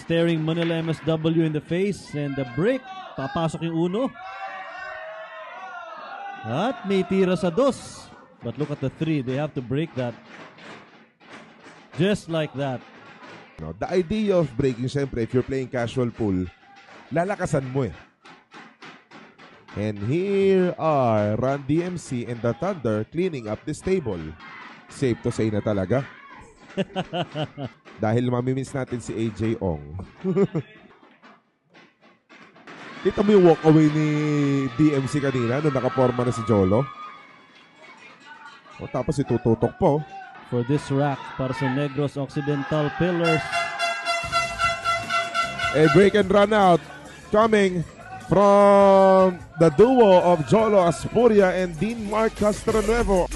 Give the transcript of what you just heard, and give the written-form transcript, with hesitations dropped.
staring Manila MSW in the face, and the break. Papasok yung uno. At may tira sa dos. But look at the three. They have to break that. Just like that. No, the idea of breaking, syempre, if you're playing casual pool, lalakasan mo eh. And here are Run DMC and the Thunder cleaning up this table. Safe to say na talaga. Dahil mamimiss natin si AJ Ong. Kita mo yung walk-away ni DMC kanina nung nakaporma na si Jolo. O tapos itututok po. For this rack para sa Negros Occidental Pillars. A break and run out coming from the duo of Jolo Aspuria and Dean Mark Castronuevo.